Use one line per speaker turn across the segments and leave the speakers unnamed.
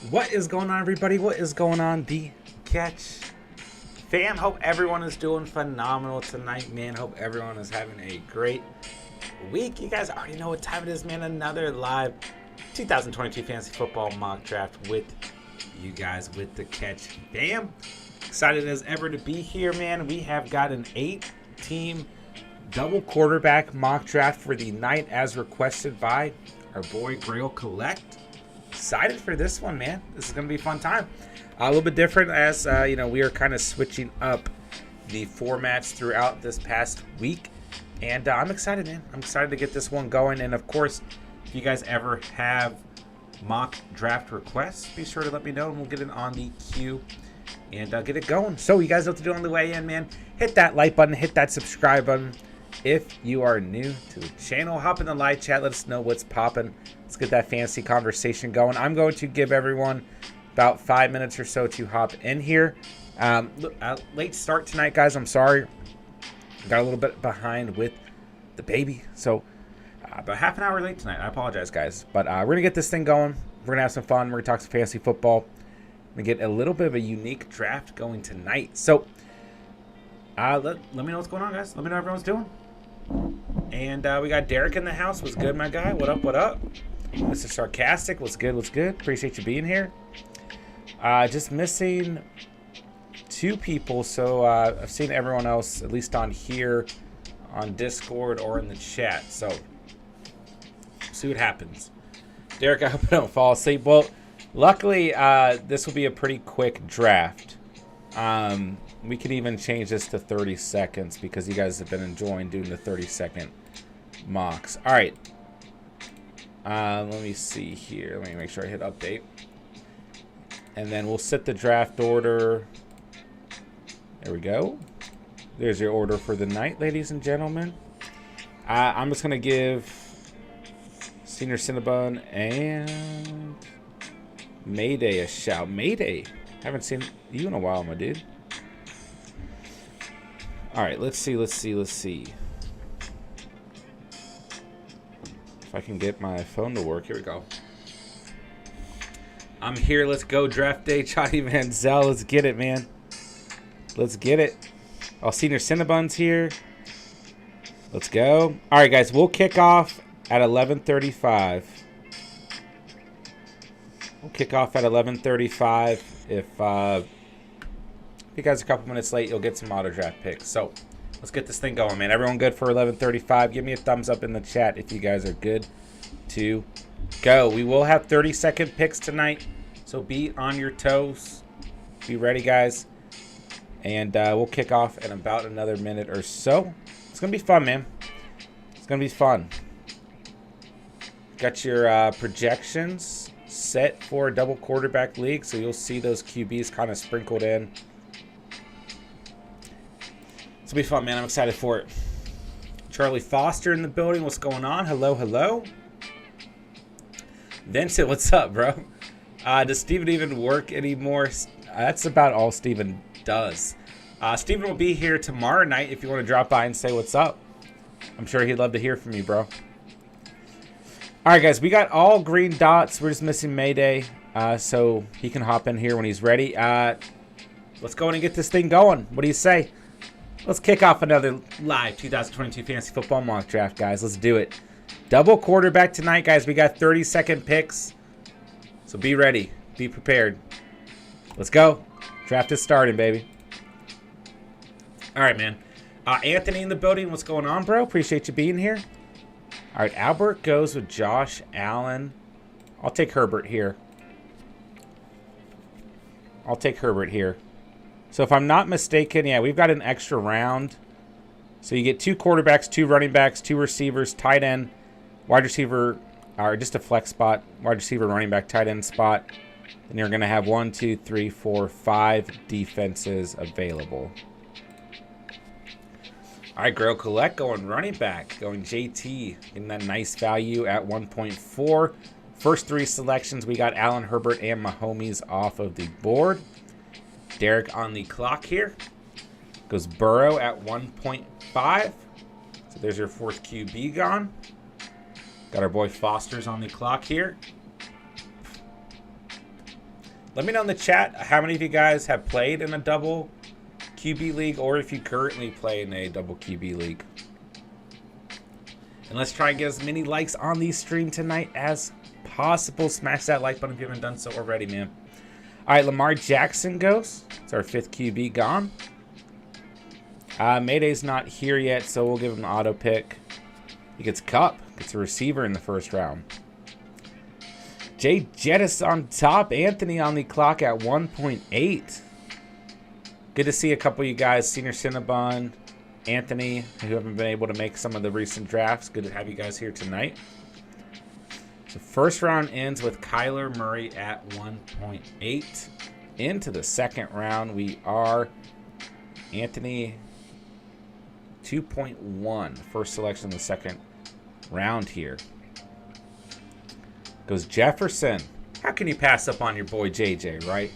What is going on, everybody? What is going on, the Catch fam? Hope everyone is doing phenomenal tonight, man. Hope everyone is having a great week. You guys already know what time it is, man. Another live 2022 fantasy football mock draft with you guys with the Catch fam. Excited as ever to be here, man. We have got an 8-team double quarterback mock draft for the night as requested by our boy Grail Collect. Excited for this one, man. This is going to be a fun time. A little bit different as, we are kind of switching up the formats throughout this past week. And I'm excited, man. I'm excited to get this one going. And, of course, if you guys ever have mock draft requests, be sure to let me know, and we'll get it on the queue and get it going. So you guys know what to do on the way in, man. Hit that like button. Hit that subscribe button. If you are new to the channel, hop in the live chat. Let us know what's popping. Let's get that fancy conversation going. I'm going to give everyone about 5 minutes or so to hop in here. Late start tonight, guys. I'm sorry. Got a little bit behind with the baby. So about half an hour late tonight. I apologize, guys. But we're going to get this thing going. We're going to have some fun. We're going to talk some fantasy football. We're going to get a little bit of a unique draft going tonight. So let me know what's going on, guys. Let me know what everyone's doing. And we got Derek in the house. What's good, my guy? What up, what up? Mr. Sarcastic. What's good, what's good? Appreciate you being here. Just missing 2 people. So I've seen everyone else, at least on here, on Discord or in the chat. So see what happens. Derek, I hope I don't fall asleep. Well, luckily, this will be a pretty quick draft. We can even change this to 30 seconds because you guys have been enjoying doing the 30-second mocks. All right. Let me see here. Let me make sure I hit update. And then we'll set the draft order. There we go. There's your order for the night, ladies and gentlemen. I'm just going to give Senior Cinnabon and Mayday a shout. Mayday. Haven't seen you in a while, my dude. All right, let's see. If I can get my phone to work. Here we go. I'm here. Let's go. Draft day. Johnny Manziel. Let's get it, man. Let's get it. All Senior Cinnabon's here. Let's go. All right, guys. We'll kick off at 11:35. We'll kick off at 11:35. If you guys are a couple minutes late, you'll get some auto draft picks. So let's get this thing going, man. Everyone good for 11:35? Give me a thumbs up in the chat if you guys are good to go. We will have 30-second picks tonight, so be on your toes. Be ready, guys. And we'll kick off in about another minute or so. It's going to be fun, man. It's going to be fun. Got your projections set for a double quarterback league, so you'll see those QBs kind of sprinkled in. It's going to be fun, man. I'm excited for it. Charlie Foster in the building. What's going on? Hello, hello. Vincent, what's up, bro? Does Steven even work anymore? That's about all Steven does. Steven will be here tomorrow night if you want to drop by and say what's up. I'm sure he'd love to hear from you, bro. All right, guys. We got all green dots. We're just missing Mayday, so he can hop in here when he's ready. Let's go in and get this thing going. What do you say? Let's kick off another live 2022 Fantasy Football Mock Draft, guys. Let's do it. Double quarterback tonight, guys. We got 30-second picks, so be ready. Be prepared. Let's go. Draft is starting, baby. All right, man. Anthony in the building. What's going on, bro? Appreciate you being here. All right, Albert goes with Josh Allen. I'll take Herbert here. So if I'm not mistaken, yeah, we've got an extra round. So you get 2 quarterbacks, 2 running backs, 2 receivers, tight end, wide receiver, or just a flex spot, wide receiver, running back, tight end spot. And you're going to have 1, 2, 3, 4, 5 defenses available. All right, Grail Collect going running back, going JT, getting that nice value at 1.4. First 3 selections, we got Allen, Herbert, and Mahomes off of the board. Derek on the clock here. Goes Burrow at 1.5. So there's your 4th QB gone. Got our boy Foster's on the clock here. Let me know in the chat how many of you guys have played in a double QB league, or if you currently play in a double QB league. And let's try and get as many likes on the stream tonight as possible. Smash that like button if you haven't done so already, man. All right, Lamar Jackson goes. It's our 5th QB gone. Mayday's not here yet, so we'll give him an auto pick. He gets Cup. Gets a receiver in the first round. Jay Jettis on top. Anthony on the clock at 1.8. Good to see a couple of you guys. Senior Cinnabon, Anthony, who haven't been able to make some of the recent drafts. Good to have you guys here tonight. The first round ends with Kyler Murray at 1.8. Into the second round, we are Anthony 2.1. First selection in the second round here. Goes Jefferson. How can you pass up on your boy JJ, right?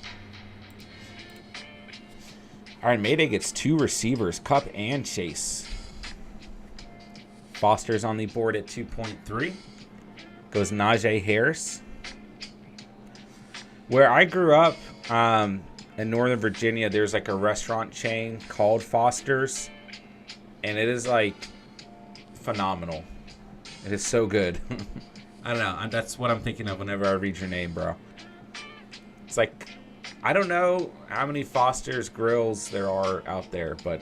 All right, Mayday gets 2 receivers, Cup and Chase. Foster's on the board at 2.3. Goes Najee Harris. Where I grew up in Northern Virginia, there's like a restaurant chain called Foster's. And it is like phenomenal. It is so good. I don't know. That's what I'm thinking of whenever I read your name, bro. It's like, I don't know how many Foster's grills there are out there, but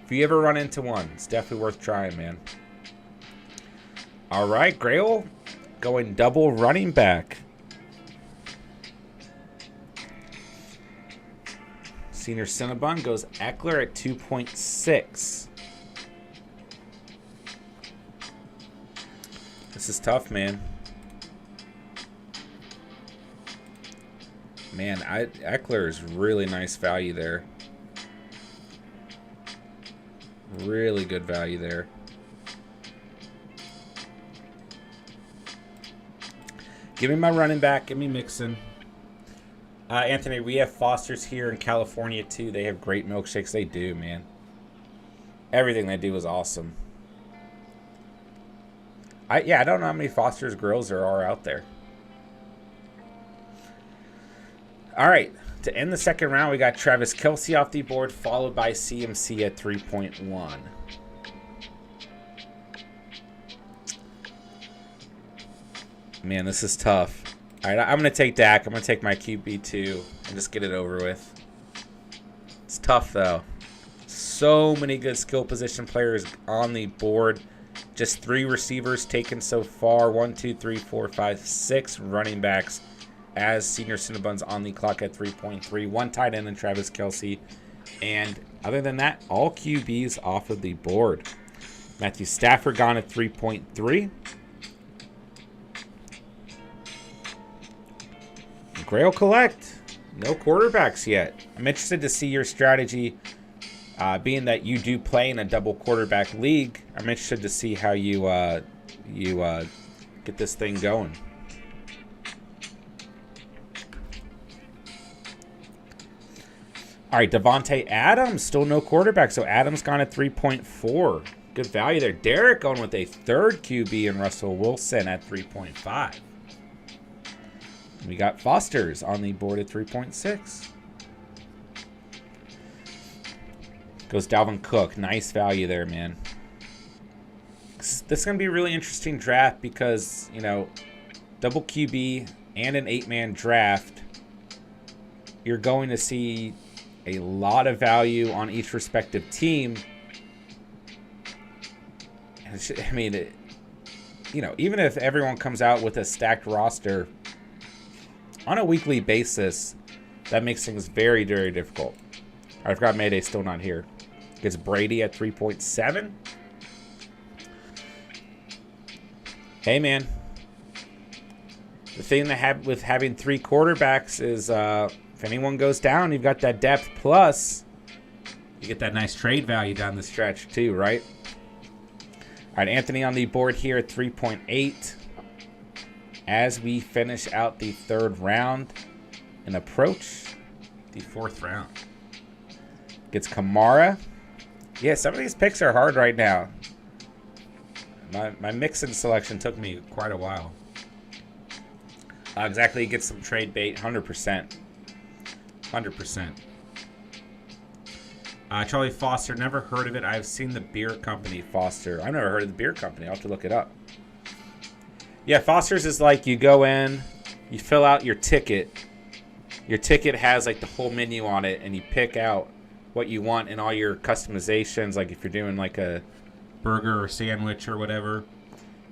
if you ever run into one, it's definitely worth trying, man. All right, Grail going double running back. Senior Cinnabon goes Eckler at 2.6. This is tough, man. Man, Eckler is really nice value there. Really good value there. Give me my running back. Give me Mixon. Anthony, we have Foster's here in California, too. They have great milkshakes. They do, man. Everything they do is awesome. I don't know how many Foster's Grills there are out there. All right. To end the second round, we got Travis Kelce off the board, followed by CMC at 3.1. Man, this is tough. All right, I'm going to take Dak. I'm going to take my QB2 and just get it over with. It's tough, though. So many good skill position players on the board. Just 3 receivers taken so far. 1, 2, 3, 4, 5, 6 running backs as Senior Cinnabon's on the clock at 3.3. 1 tight end and Travis Kelce. And other than that, all QBs off of the board. Matthew Stafford gone at 3.3. Grail Collect. No quarterbacks yet. I'm interested to see your strategy. Being that you do play in a double quarterback league, I'm interested to see how you get this thing going. All right, Devontae Adams, still no quarterback, so Adams gone at 3.4. Good value there. Derek going with a 3rd QB and Russell Wilson at 3.5. We got Foster's on the board at 3.6. Goes Dalvin Cook. Nice value there, man. This is going to be a really interesting draft because, you know, double QB and an 8-man draft, you're going to see a lot of value on each respective team. I mean, you know, even if everyone comes out with a stacked roster on a weekly basis, that makes things very, very difficult. I forgot Mayday still not here. Gets Brady at 3.7. Hey, man. The thing with having 3 quarterbacks is if anyone goes down, you've got that depth. Plus, you get that nice trade value down the stretch too, right? All right, Anthony on the board here at 3.8. As we finish out the 3rd round and approach the 4th round. Gets Kamara. Yeah, some of these picks are hard right now. My Mixon selection took me quite a while. Exactly, get some trade bait, 100%. 100%. Charlie Foster, never heard of it. I've seen the beer company, Foster. I've never heard of the beer company. I'll have to look it up. Yeah, Foster's is like you go in, you fill out your ticket. Your ticket has like the whole menu on it, and you pick out what you want in all your customizations. Like if you're doing like a burger or sandwich or whatever,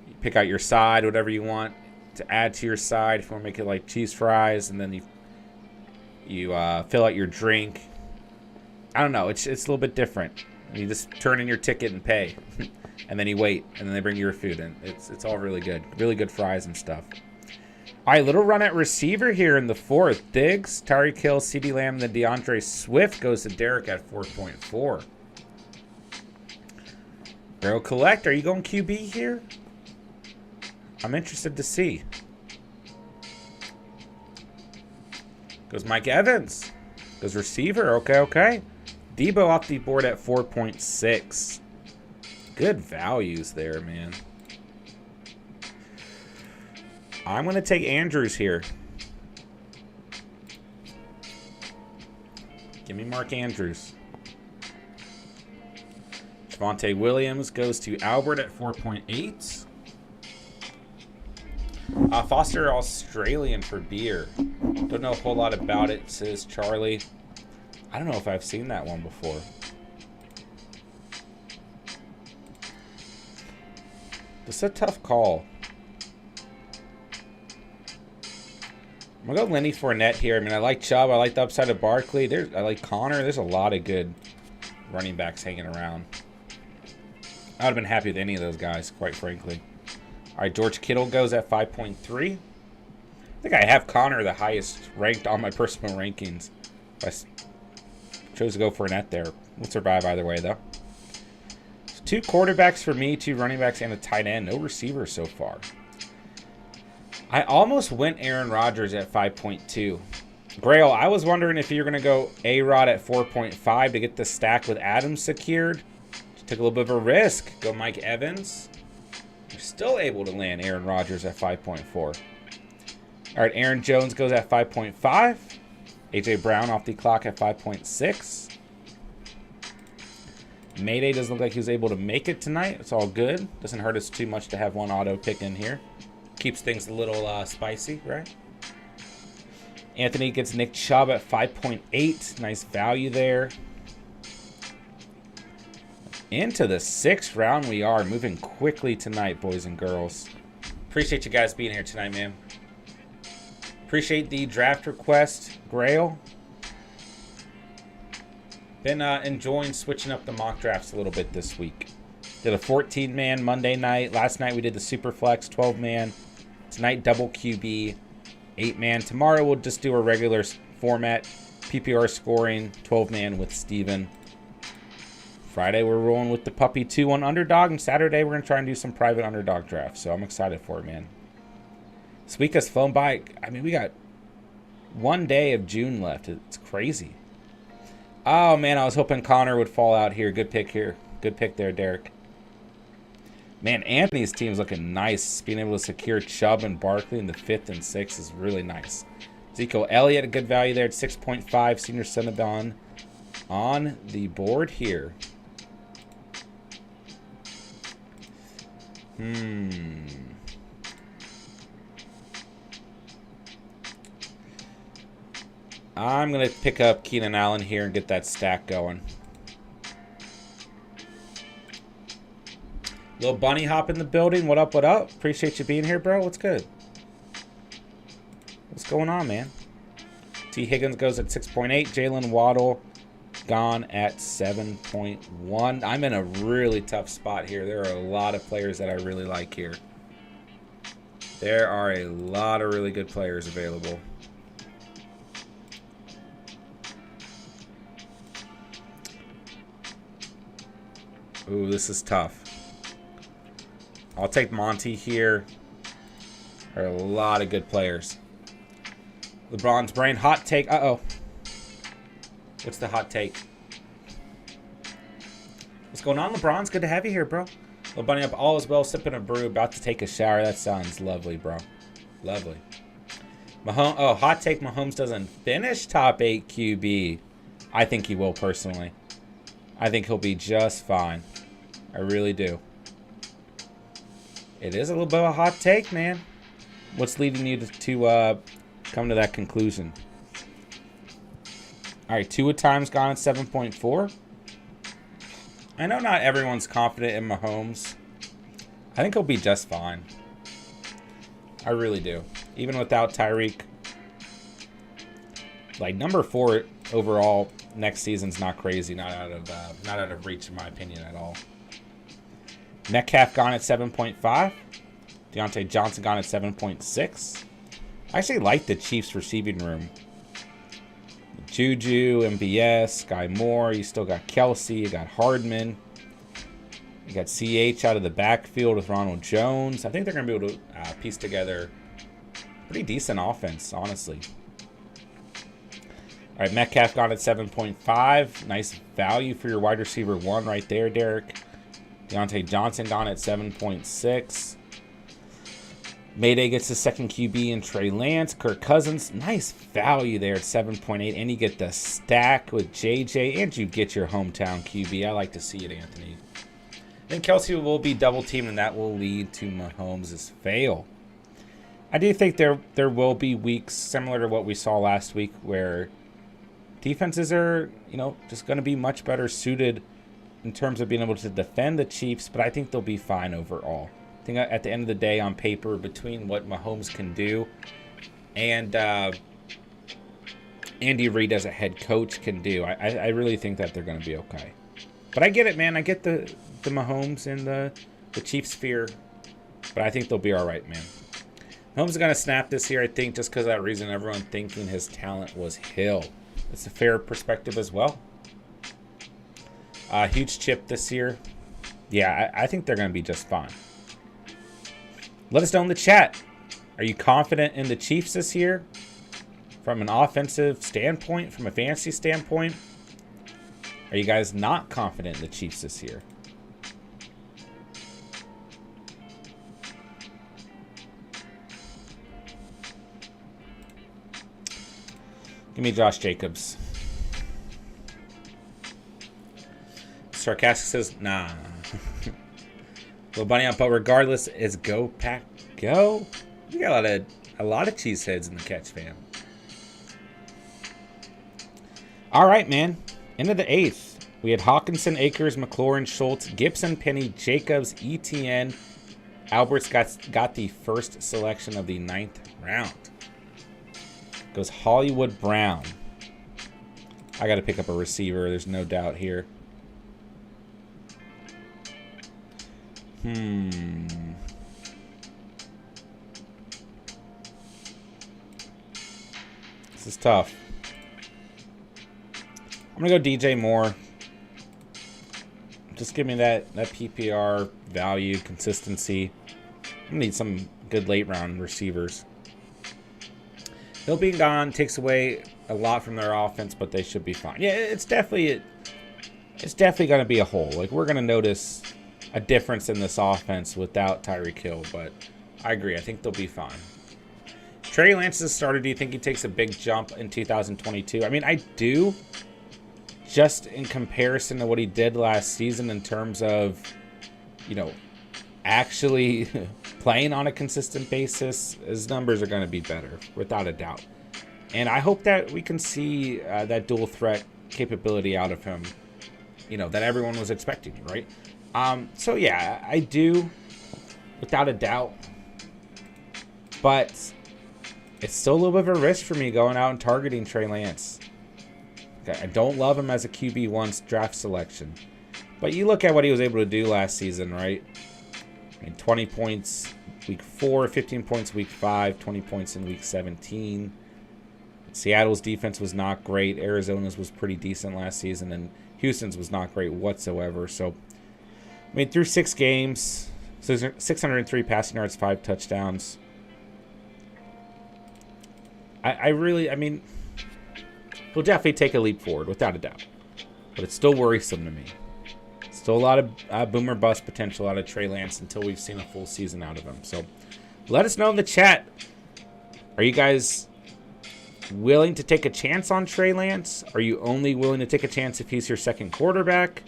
you pick out your side, whatever you want to add to your side. If you want to make it like cheese fries, and then you fill out your drink. I don't know. It's a little bit different. You just turn in your ticket and pay, and then you wait, and then they bring you your food, and it's all really good. Really good fries and stuff. All right, little run at receiver here in the 4th. Diggs, Tyreek Hill, CeeDee Lamb, and then DeAndre Swift goes to Derek at 4.4. Barrel Collect, are you going QB here? I'm interested to see. Goes Mike Evans. Goes receiver. Okay. Debo off the board at 4.6. Good values there, man. I'm going to take Andrews here. Give me Mark Andrews. Javonte Williams goes to Albert at 4.8. Foster Australian for beer. Don't know a whole lot about it, says Charlie. I don't know if I've seen that one before. This is a tough call. I'm going to go Lenny Fournette here. I mean, I like Chubb. I like the upside of Barkley. I like Connor. There's a lot of good running backs hanging around. I would have been happy with any of those guys, quite frankly. All right, George Kittle goes at 5.3. I think I have Connor the highest ranked on my personal rankings. I chose to go Fournette there. We'll survive either way, though. So 2 quarterbacks for me, 2 running backs, and a tight end. No receivers so far. I almost went Aaron Rodgers at 5.2. Grail, I was wondering if you're going to go A-Rod at 4.5 to get the stack with Adams secured. Just took a little bit of a risk. Go Mike Evans. You're still able to land Aaron Rodgers at 5.4. All right, Aaron Jones goes at 5.5. A.J. Brown off the clock at 5.6. Mayday doesn't look like he was able to make it tonight. It's all good. Doesn't hurt us too much to have one auto pick in here. Keeps things a little spicy, right? Anthony gets Nick Chubb at 5.8. Nice value there. Into the 6th round we are. Moving quickly tonight, boys and girls. Appreciate you guys being here tonight, man. Appreciate the draft request, Grail. Been enjoying switching up the mock drafts a little bit this week. Did a 14-man Monday night. Last night we did the Superflex 12-man. Tonight double QB 8-man. Tomorrow we'll just do a regular format. PPR scoring 12-man with Steven. Friday we're rolling with the Puppy 2 on Underdog. And Saturday we're going to try and do some private Underdog drafts. So I'm excited for it, man. This week has flown by. I mean, we got 1 day of June left. It's crazy. Oh, man, I was hoping Connor would fall out here. Good pick here. Good pick there, Derek. Man, Anthony's team's looking nice. Being able to secure Chubb and Barkley in the 5th and 6th is really nice. Ezekiel Elliott, a good value there at 6.5. Senior Cinnabon on the board here. I'm going to pick up Keenan Allen here and get that stack going. Little Bunny Hop in the building. What up, what up? Appreciate you being here, bro. What's good? What's going on, man? T. Higgins goes at 6.8. Jalen Waddle gone at 7.1. I'm in a really tough spot here. There are a lot of players that I really like here. There are a lot of really good players available. Ooh, this is tough. I'll take Monty here. There are a lot of good players. LeBron's brain. Hot take. Uh-oh. What's the hot take? What's going on, LeBron's? Good to have you here, bro. Little Bunny up. All is well. Sipping a brew. About to take a shower. That sounds lovely, bro. Lovely. Mahomes, oh, hot take, Mahomes doesn't finish top 8 QB. I think he will, personally. I think he'll be just fine. I really do. It is a little bit of a hot take, man. What's leading you to come to that conclusion? All right, Tua time's gone at 7.4. I know not everyone's confident in Mahomes. I think he'll be just fine. I really do. Even without Tyreek. Like, number 4 overall next season's not crazy. Not out of reach, in my opinion, at all. Metcalf gone at 7.5. Deontay Johnson gone at 7.6. I actually like the Chiefs receiving room. Juju, MBS, Sky Moore. You still got Kelsey. You got Hardman. You got CH out of the backfield with Ronald Jones. I think they're going to be able to piece together a pretty decent offense, honestly. All right, Metcalf gone at 7.5. Nice value for your wide receiver 1 right there, Derek. Deontay Johnson gone at 7.6. Mayday gets the second QB in Trey Lance. Kirk Cousins, nice value there at 7.8. And you get the stack with JJ, and you get your hometown QB. I like to see it, Anthony. Then Kelsey will be double-teamed, and that will lead to Mahomes' fail. I do think there will be weeks similar to what we saw last week where defenses are, just going to be much better suited in terms of being able to defend the Chiefs, but I think they'll be fine overall. I think at the end of the day, on paper, between what Mahomes can do and Andy Reid as a head coach can do, I really think that they're going to be okay. But I get it, man. I get the Mahomes and the Chiefs fear, but I think they'll be all right, man. Mahomes is going to snap this year, I think, just because of that reason, everyone thinking his talent was Hill. It's a fair perspective as well. Huge chip this year. Yeah, I think they're going to be just fine. Let us know in the chat. Are you confident in the Chiefs this year? From an offensive standpoint, from a fantasy standpoint? Are you guys not confident in the Chiefs this year? Give me Josh Jacobs. Sarcastic says, nah. Little bunny up, but regardless, is go pack go. You got a lot of cheeseheads in the catch, fam. All right, man. Into the 8th. We had Hawkinson, Akers, McLaurin, Schultz, Gibson, Penny, Jacobs, ETN. Alberts got the first selection of the 9th round. Goes Hollywood Brown. I got to pick up a receiver. There's no doubt here. This is tough. I'm going to go DJ Moore. Just give me that PPR value, consistency. I'm going to need some good late round receivers. He'll be gone, takes away a lot from their offense, but they should be fine. Yeah, it's definitely going to be a hole. Like, we're going to notice a difference in this offense without Tyreek Hill, but I agree. I think they'll be fine. Trey Lance is a starter. Do you think he takes a big jump in 2022? I mean, I do, just in comparison to what he did last season in terms of, actually playing on a consistent basis. His numbers are going to be better, without a doubt. And I hope that we can see that dual threat capability out of him, that everyone was expecting, right? So, yeah, I do, without a doubt. But it's still a little bit of a risk for me going out and targeting Trey Lance. Okay, I don't love him as a QB1 draft selection. But you look at what he was able to do last season, right? I mean, 20 points week 4, 15 points week 5, 20 points in week 17. Seattle's defense was not great. Arizona's was pretty decent last season, and Houston's was not great whatsoever. So, I mean, through 6 games, 603 passing yards, 5 touchdowns. I mean, he'll definitely take a leap forward, without a doubt. But it's still worrisome to me. Still a lot of boomer bust potential out of Trey Lance until we've seen a full season out of him. So let us know in the chat. Are you guys willing to take a chance on Trey Lance? Are you only willing to take a chance if he's your second quarterback?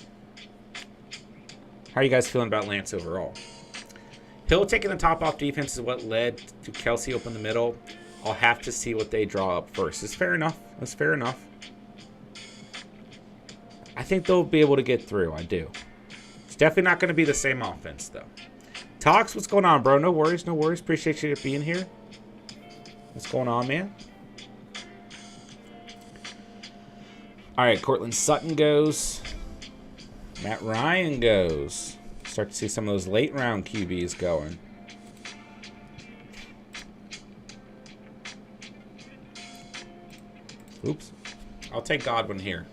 How are you guys feeling about Lance overall? Hill taking the top off defense is what led to Kelsey open the middle. I'll have to see what they draw up first. It's fair enough. That's fair enough. I think they'll be able to get through. I do. It's definitely not going to be the same offense, though. Tox, what's going on, bro? No worries, no worries. Appreciate you being here. What's going on, man? All right, Cortland Sutton goes. Matt Ryan goes. Start to see some of those late round QBs going. Oops. I'll take Godwin here.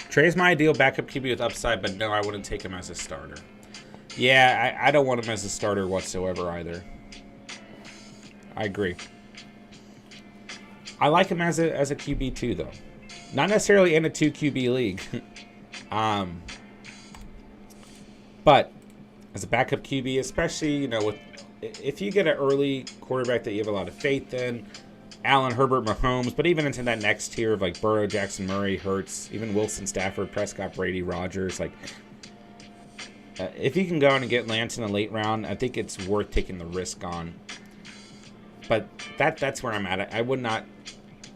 Trey's my ideal backup QB with upside, but no, I wouldn't take him as a starter. Yeah, I don't want him as a starter whatsoever either. I agree. I like him as a QB too, though. Not necessarily in a 2 QB league. But as a backup QB, especially, you know, if you get an early quarterback that you have a lot of faith in, Allen, Herbert, Mahomes, but even into that next tier of like Burrow, Jackson, Murray, Hurts, even Wilson, Stafford, Prescott, Brady, Rodgers, like if you can go in and get Lance in a late round, I think it's worth taking the risk on. But that's where I'm at. I would not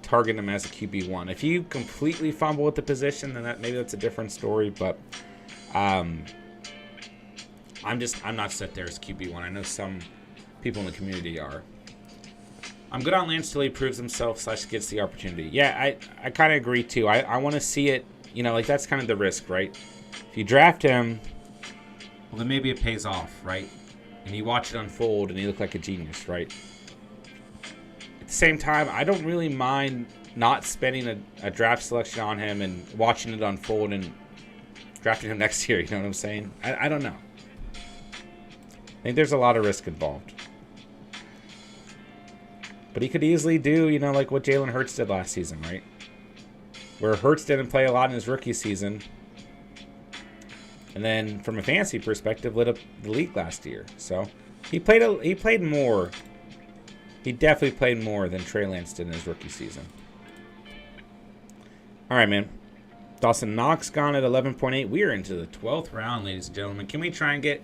target him as a QB1. If you completely fumble with the position, then maybe that's a different story. But I'm not set there as QB1. I know some people in the community are. I'm good on Lance till he proves himself / gets the opportunity. Yeah, I kind of agree too. I want to see it, you know, like that's kind of the risk, right? If you draft him, well, then maybe it pays off, right? And you watch it unfold and you look like a genius, right? At the same time, I don't really mind not spending a draft selection on him and watching it unfold and drafting him next year, you know what I'm saying? I don't know. I think there's a lot of risk involved. But he could easily do, you know, like what Jalen Hurts did last season, right? Where Hurts didn't play a lot in his rookie season. And then, from a fantasy perspective, lit up the league last year. So, he played more. He definitely played more than Trey Lance did in his rookie season. All right, man. Dawson Knox gone at 11.8. We are into the 12th round, ladies and gentlemen. Can we try and get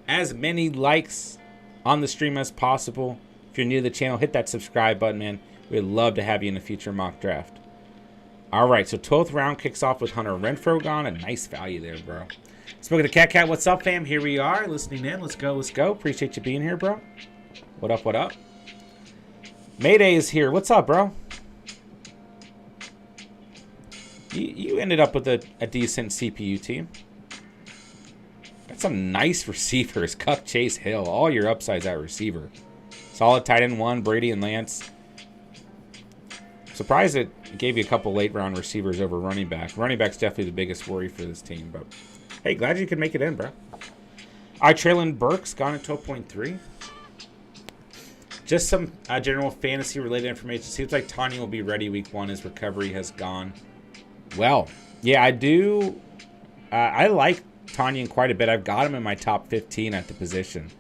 as many likes on the stream as possible? If you're new to the channel, hit that subscribe button, man. We'd love to have you in a future mock draft. All right, so 12th round kicks off with Hunter Renfrow gone. A nice value there, bro. Smoking the Cat. What's up, fam? Here we are, listening in. Let's go. Appreciate you being here, bro. What up? Mayday is here. What's up, bro? You ended up with a decent CPU team. Got some nice receivers. Cup, Chase, Hill. All your upsides at receiver. Solid tight end 1, Brady and Lance. Surprised it gave you a couple late round receivers over running back. Running back's definitely the biggest worry for this team. But hey, glad you could make it in, bro. All right, Traylon Burks gone at 12.3. Just some general fantasy related information. Seems like Tanya will be ready week 1. His recovery has gone well. Yeah, I do. I like Tanya quite a bit. I've got him in my top 15 at the position.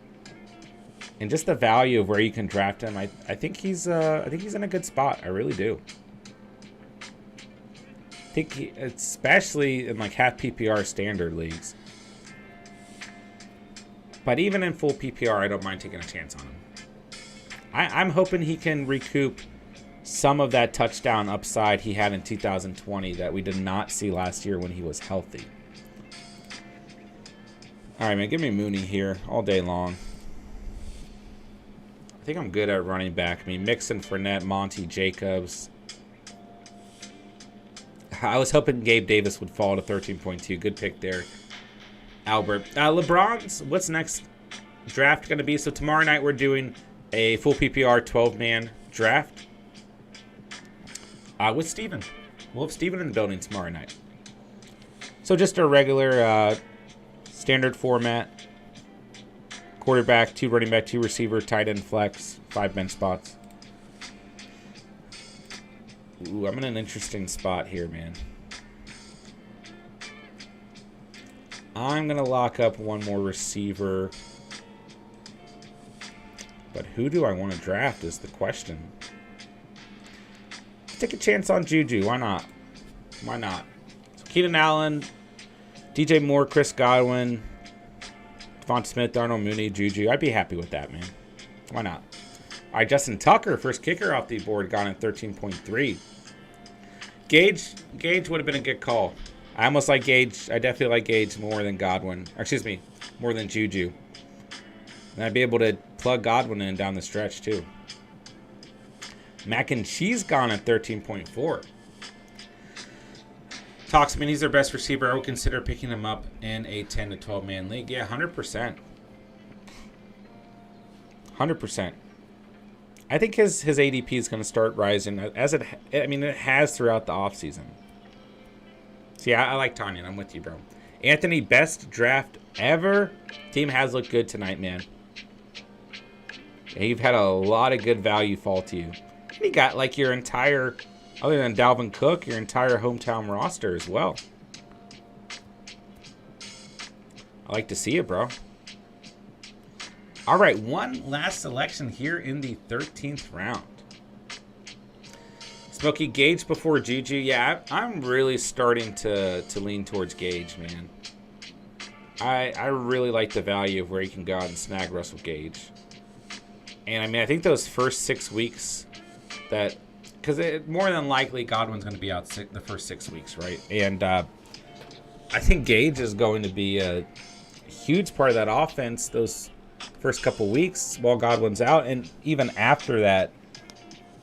And just the value of where you can draft him, I think he's in a good spot. I really do. I think especially in like half PPR standard leagues. But even in full PPR, I don't mind taking a chance on him. I'm hoping he can recoup some of that touchdown upside he had in 2020 that we did not see last year when he was healthy. All right, man, give me Mooney here all day long. I think I'm good at running back. I mean, Mixon, Fournette, Monty, Jacobs. I was hoping Gabe Davis would fall to 13.2. Good pick there, Albert. LeBron's, what's next draft going to be? So tomorrow night we're doing a full PPR 12-man draft with Steven. We'll have Steven in the building tomorrow night. So just a regular standard format. Quarterback, 2 running back, 2 receiver, tight end flex, 5 bench spots. Ooh, I'm in an interesting spot here, man. I'm going to lock up one more receiver. But who do I want to draft is the question. Take a chance on Juju. Why not? Why not? So Keenan Allen, DJ Moore, Chris Godwin, Devonta Smith, Darnell Mooney, Juju. I'd be happy with that, man. Why not? All right, Justin Tucker, first kicker off the board, gone at 13.3. Gage would have been a good call. I almost like Gage. I definitely like Gage more than Godwin. Or excuse me, more than Juju. And I'd be able to plug Godwin in down the stretch, too. Mac and Cheese gone at 13.4. Talks, I mean, he's their best receiver. I would consider picking him up in a 10 to 12 man league. Yeah, 100%. 100%. I think his ADP is going to start rising it has throughout the offseason. So yeah, I like Tanya. I'm with you, bro. Anthony, best draft ever. Team has looked good tonight, man. Yeah, you've had a lot of good value fall to you. You got like your entire, other than Dalvin Cook, your entire hometown roster as well. I like to see it, bro. All right, one last selection here in the 13th round. Smokey, Gage before Juju. Yeah, I'm really starting to lean towards Gage, man. I really like the value of where you can go out and snag Russell Gage. And, I mean, I think those first 6 weeks that – because more than likely Godwin's going to be out the first 6 weeks, right? And I think Gage is going to be a huge part of that offense those first couple weeks while Godwin's out. And even after that,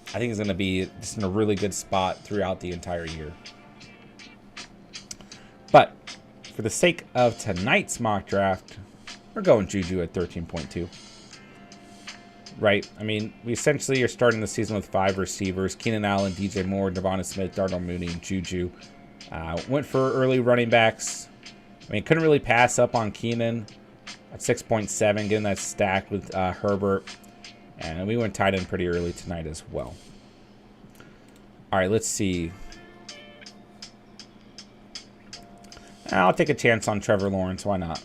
I think he's going to be just in a really good spot throughout the entire year. But for the sake of tonight's mock draft, we're going Juju at 13.2. Right? I mean, we essentially are starting the season with 5 receivers. Keenan Allen, DJ Moore, Devonta Smith, Darnell Mooney, and Juju. Went for early running backs. I mean, couldn't really pass up on Keenan at 6.7, getting that stack with Herbert. And we went tight end pretty early tonight as well. All right, let's see. I'll take a chance on Trevor Lawrence. Why not?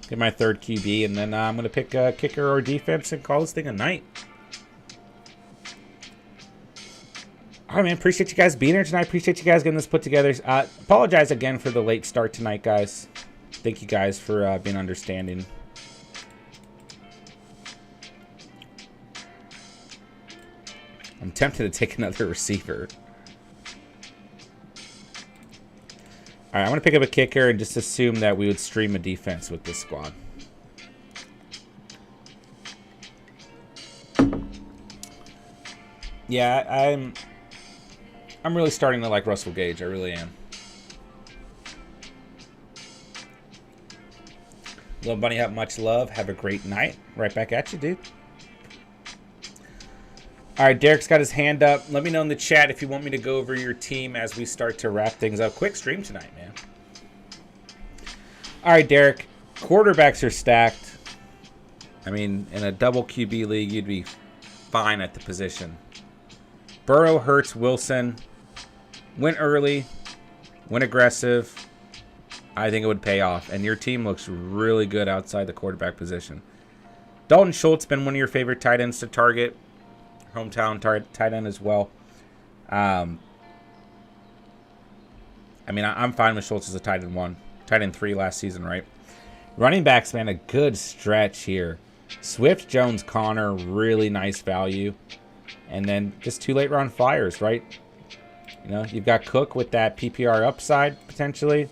Get my third QB, and then I'm going to pick a kicker or defense and call this thing a night. All right, man. Appreciate you guys being here tonight. Appreciate you guys getting this put together. Apologize again for the late start tonight, guys. Thank you guys for being understanding. I'm tempted to take another receiver. All right, I'm going to pick up a kicker and just assume that we would stream a defense with this squad. Yeah, I'm really starting to like Russell Gage. I really am. Little Bunny Hut, much love. Have a great night. Right back at you, dude. All right, Derek's got his hand up. Let me know in the chat if you want me to go over your team as we start to wrap things up. Quick stream tonight, man. All right, Derek. Quarterbacks are stacked. I mean, in a double QB league, you'd be fine at the position. Burrow, Hurts, Wilson. Went early. Went aggressive. I think it would pay off. And your team looks really good outside the quarterback position. Dalton Schultz been one of your favorite tight ends to target. Hometown tight end as well. I mean, I'm fine with Schultz as a tight end 1. Tight end 3 last season, right? Running backs, man, a good stretch here. Swift, Jones, Connor, really nice value. And then just 2 late round flyers, right? You know, you've got Cook with that PPR upside, potentially.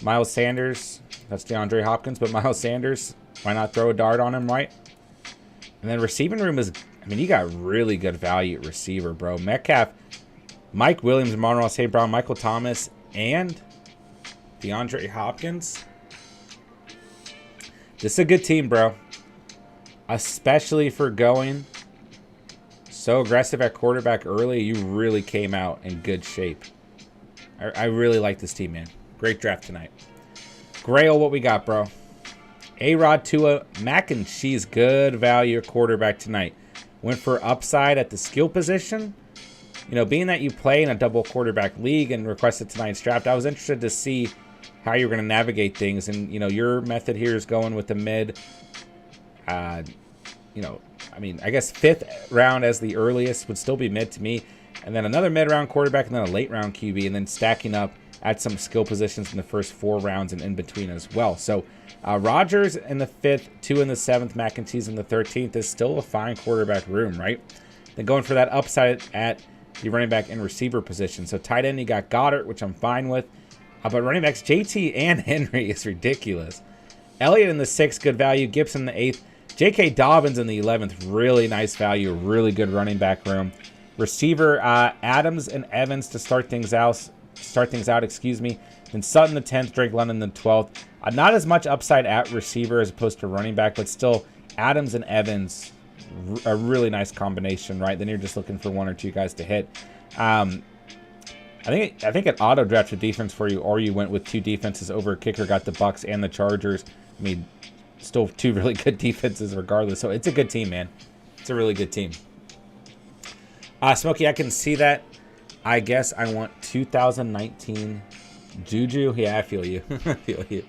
Miles Sanders, that's DeAndre Hopkins, but Miles Sanders, why not throw a dart on him, right? And then receiving room is, I mean, you got really good value at receiver, bro. Metcalf, Mike Williams, Monroe St. Brown, Michael Thomas, and DeAndre Hopkins. This is a good team, bro. Especially for going so aggressive at quarterback early. You really came out in good shape. I really like this team, man. Great draft tonight. Grail, what we got, bro? A-Rod, Tua, Mac and Cheese, good value at quarterback tonight. Went for upside at the skill position. You know, being that you play in a double quarterback league and requested tonight's draft, I was interested to see how you're going to navigate things. And, you know, your method here is going with the mid. You know, I mean, I guess 5th round as the earliest would still be mid to me. and then another mid-round quarterback, and then a late-round QB, and then stacking up at some skill positions in the first 4 rounds and in between as well. So Rodgers in the 5th, 2 in the 7th, Mac and Cheese in the 13th is still a fine quarterback room, right? Then going for that upside at the running back and receiver position. So tight end, you got Goddard, which I'm fine with. But running backs, JT and Henry is ridiculous. Elliott in the 6th, good value. Gibson in the 8th. J.K. Dobbins in the 11th, really nice value, really good running back room. Receiver, Adams and Evans to start things out, excuse me. Then Sutton the 10th, Drake London the 12th. Not as much upside at receiver as opposed to running back, but still Adams and Evans, a really nice combination, right? Then you're just looking for 1 or 2 guys to hit. I think it auto drafted defense for you, or you went with 2 defenses over. Kicker got the Bucks and the Chargers. I mean, still 2 really good defenses regardless. So it's a good team, man. It's a really good team. Smokey, I can see that. I guess I want 2019 Juju. Yeah, I feel you. I feel you.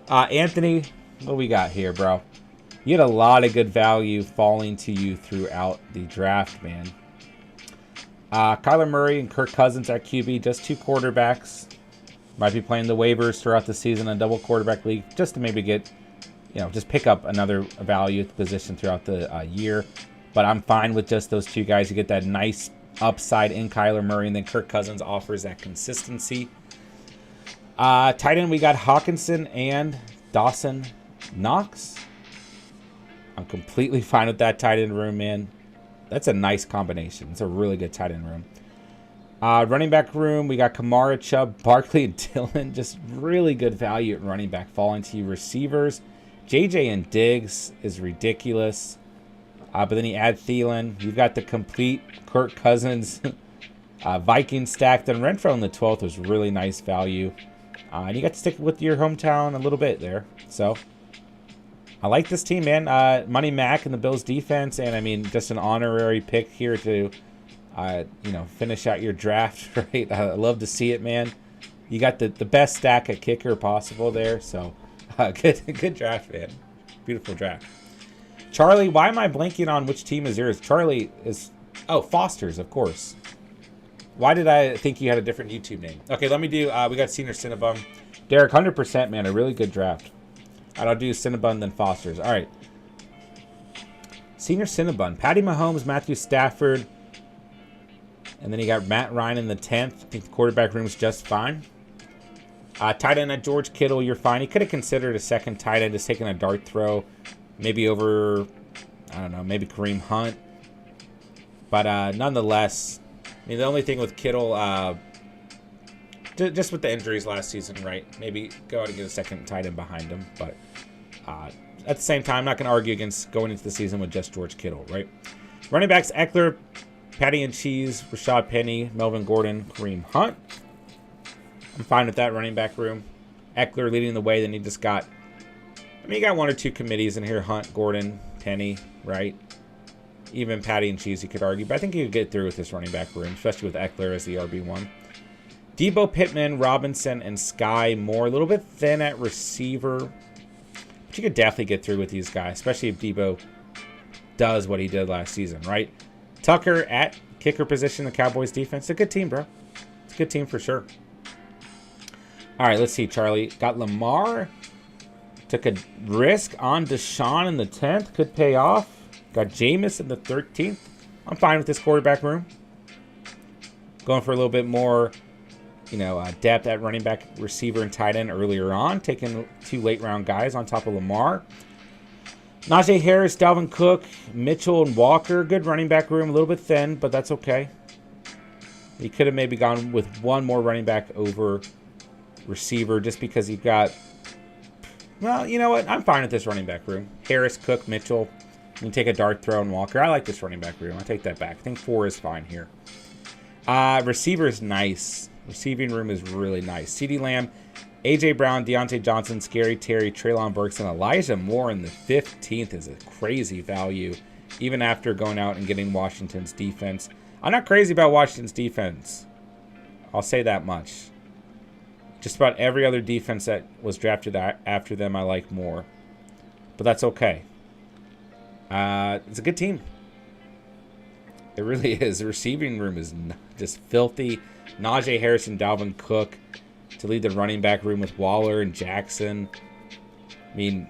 Anthony, what we got here, bro? You had a lot of good value falling to you throughout the draft, man. Kyler Murray and Kirk Cousins at QB, just 2 quarterbacks. Might be playing the waivers throughout the season, a double quarterback league, just to maybe get, just pick up another value at the position throughout the year. But I'm fine with just those 2 guys. You get that nice upside in Kyler Murray, and then Kirk Cousins offers that consistency. Tight end, we got Hawkinson and Dawson Knox. I'm completely fine with that tight end room, man. That's a nice combination. It's a really good tight end room. Running back room, we got Kamara, Chubb, Barkley, and Dillon. Just really good value at running back. Falling to you receivers. JJ and Diggs is ridiculous. But then you add Thielen. You've got the complete Kirk Cousins Viking stack. Then Renfro in the 12th was really nice value. And you got to stick with your hometown a little bit there. So I like this team, man. Money Mac and the Bills defense. And, I mean, just an honorary pick here to, finish out your draft, right? I love to see it, man. You got the best stack at kicker possible there. So, good draft, man. Beautiful draft. Charlie, why am I blanking on which team is yours? Charlie is... Oh, Foster's, of course. Why did I think you had a different YouTube name? Okay, let me do... we got Senior Cinnabon. Derek, 100%, man. A really good draft. I'll do Cinnabon, then Foster's. All right. Senior Cinnabon. Patty Mahomes, Matthew Stafford. And then you got Matt Ryan in the 10th. I think the quarterback room is just fine. Tight end at George Kittle, you're fine. He could have considered a second tight end, just taking a dart throw. Maybe over, I don't know, maybe Kareem Hunt. But nonetheless, I mean, the only thing with Kittle, just with the injuries last season, right? Maybe go out and get a second tight end behind him. But at the same time, I'm not going to argue against going into the season with just George Kittle, right? Running backs, Eckler, Patty and Cheese, Rashad Penny, Melvin Gordon, Kareem Hunt. I'm fine with that running back room. Eckler leading the way, then you just got... I mean, you got 1 or 2 committees in here. Hunt, Gordon, Penny, right? Even Patty and Cheese, you could argue. But I think you could get through with this running back room, especially with Eckler as the RB1. Debo, Pittman, Robinson, and Sky Moore. A little bit thin at receiver. But you could definitely get through with these guys, especially if Debo does what he did last season, right? Tucker at kicker position, the Cowboys defense. It's a good team, bro. It's a good team for sure. All right, let's see, Charlie. Got Lamar. Took a risk on Deshaun in the 10th. Could pay off. Got Jameis in the 13th. I'm fine with this quarterback room. Going for a little bit more, depth at running back, receiver, and tight end earlier on. Taking 2 late-round guys on top of Lamar. Najee Harris, Dalvin Cook, Mitchell, and Walker. Good running back room. A little bit thin, but that's okay. He could have maybe gone with 1 more running back over receiver just because you've got... Well, you know what? I'm fine with this running back room. Harris, Cook, Mitchell. You can take a dart throw and Walker. I like this running back room. I'll take that back. I think 4 is fine here. Receiver is nice. Receiving room is really nice. CeeDee Lamb, A.J. Brown, Deontay Johnson, Scary Terry, Treylon Burks, and Elijah Moore in the 15th is a crazy value, even after going out and getting Washington's defense. I'm not crazy about Washington's defense. I'll say that much. Just about every other defense that was drafted after them I like more. But that's okay. It's a good team. It really is. The receiving room is just filthy. Najee Harris and Dalvin Cook to lead the running back room with Waller and Jackson. I mean,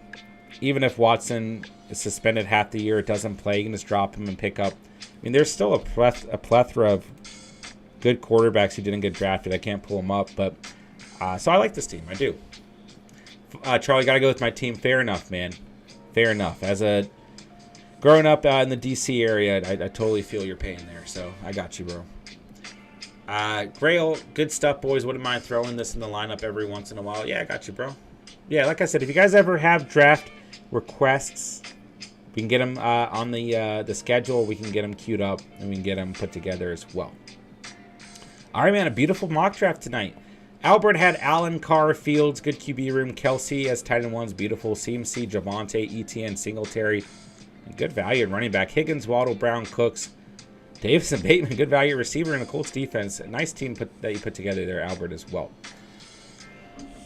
even if Watson is suspended half the year, it doesn't play, you can just drop him and pick up. I mean, there's still a plethora of good quarterbacks who didn't get drafted. I can't pull them up, but so I like this team. I do. Charlie, got to go with my team. Fair enough, man. Fair enough. Growing up in the D.C. area, I totally feel your pain there, so I got you, bro. Grail, good stuff, boys. Wouldn't mind throwing this in the lineup every once in a while. Yeah, I got you, bro. Yeah, like I said, if you guys ever have draft requests, we can get them on the schedule. We can get them queued up, and we can get them put together as well. All right, man, a beautiful mock draft tonight. Albert had Allen, Carr, Fields, good QB room. Kelsey as tight end ones, beautiful. CMC, Javonte, ETN, Singletary, and good value at running back. Higgins, Waddle, Brown, Cooks, Davis, and Bateman, good value receiver, and a Colts defense. A nice team that you put together there, Albert, as well.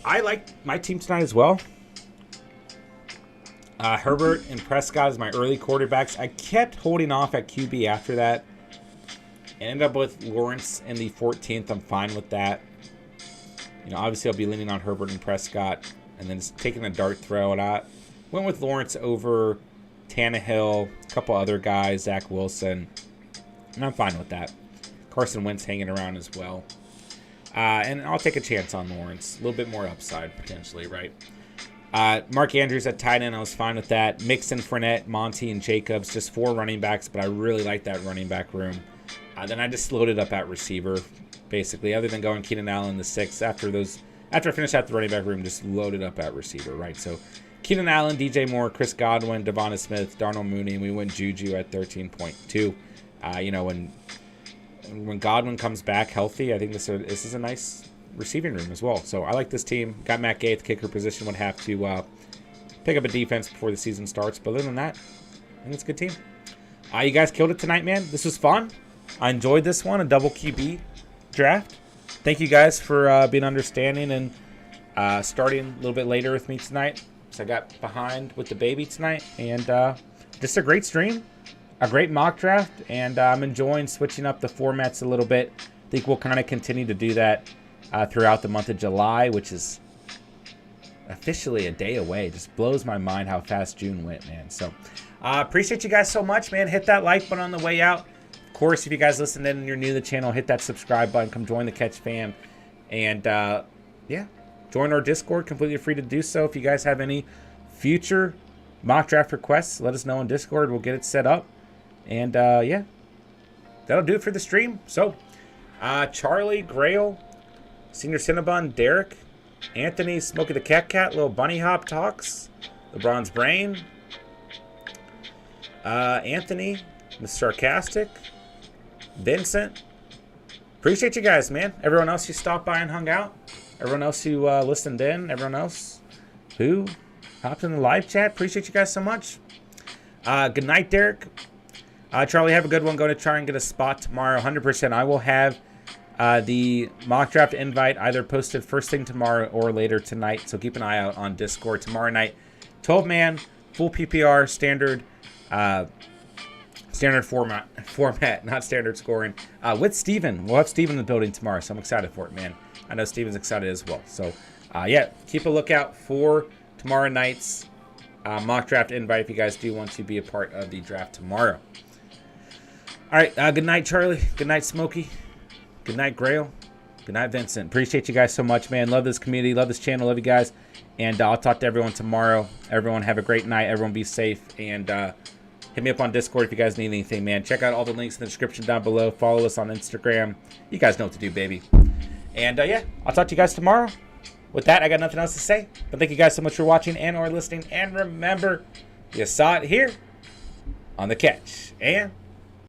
I like my team tonight as well. Herbert and Prescott as my early quarterbacks. I kept holding off at QB after that. And ended up with Lawrence in the 14th. I'm fine with that. You know, obviously I'll be leaning on Herbert and Prescott. And then just taking a dart throw. And I went with Lawrence over Tannehill, a couple other guys, Zach Wilson. And I'm fine with that. Carson Wentz hanging around as well. And I'll take a chance on Lawrence. A little bit more upside, potentially, right? Mark Andrews at tight end, I was fine with that. Mixon, Fournette, Monty, and Jacobs. Just 4 running backs, but I really like that running back room. Then I just loaded up at receiver, basically, other than going Keenan Allen the 6th. After I finished out the running back room, just loaded up at receiver, right? So Keenan Allen, DJ Moore, Chris Godwin, Devonta Smith, Darnell Mooney, and we went Juju at 13.2. You know, when Godwin comes back healthy, I think this is a nice receiving room as well. So I like this team. Got Matt Gay at the kicker position. Would have to pick up a defense before the season starts. But other than that, I think it's a good team. You guys killed it tonight, man. This was fun. I enjoyed this one, a double QB draft. Thank you guys for being understanding and starting a little bit later with me tonight. So I got behind with the baby tonight. And just a great stream, a great mock draft. And I'm enjoying switching up the formats a little bit. I think we'll kind of continue to do that throughout the month of July, which is officially a day away. Just blows my mind how fast June went, man. So appreciate you guys so much, man. Hit that like button on the way out. Of course, if you guys listen in and you're new to the channel, hit that subscribe button. Come join the Catch fam. And, yeah, join our Discord. Completely free to do so. If you guys have any future mock draft requests, let us know on Discord. We'll get it set up. And, yeah, that'll do it for the stream. So, Charlie, Grail, Senior Cinnabon, Derek, Anthony, Smokey the Cat Cat, Little Bunny Hop Talks, LeBron's Brain, Anthony, Mr. Sarcastic, Vincent. Appreciate you guys, man. Everyone else who stopped by and hung out. Everyone else who listened in. Everyone else who hopped in the live chat. Appreciate you guys so much. Good night, Derek. Charlie, have a good one. Going to try and get a spot tomorrow. 100%. I will have the mock draft invite either posted first thing tomorrow or later tonight. So keep an eye out on Discord tomorrow night. 12-man, full PPR, standard format, not standard scoring. With Steven. We'll have Steven in the building tomorrow, so I'm excited for it, man. I know Steven's excited as well. So, yeah, keep a lookout for tomorrow night's mock draft invite if you guys do want to be a part of the draft tomorrow. All right, good night, Charlie. Good night, Smokey. Good night, Grail. Good night, Vincent. Appreciate you guys so much, man. Love this community. Love this channel. Love you guys. And I'll talk to everyone tomorrow. Everyone have a great night. Everyone be safe. And hit me up on Discord if you guys need anything, man. Check out all the links in the description down below. Follow us on Instagram. You guys know what to do, baby. And, yeah, I'll talk to you guys tomorrow. With that, I got nothing else to say. But thank you guys so much for watching and or listening. And remember, you saw it here on The Catch. And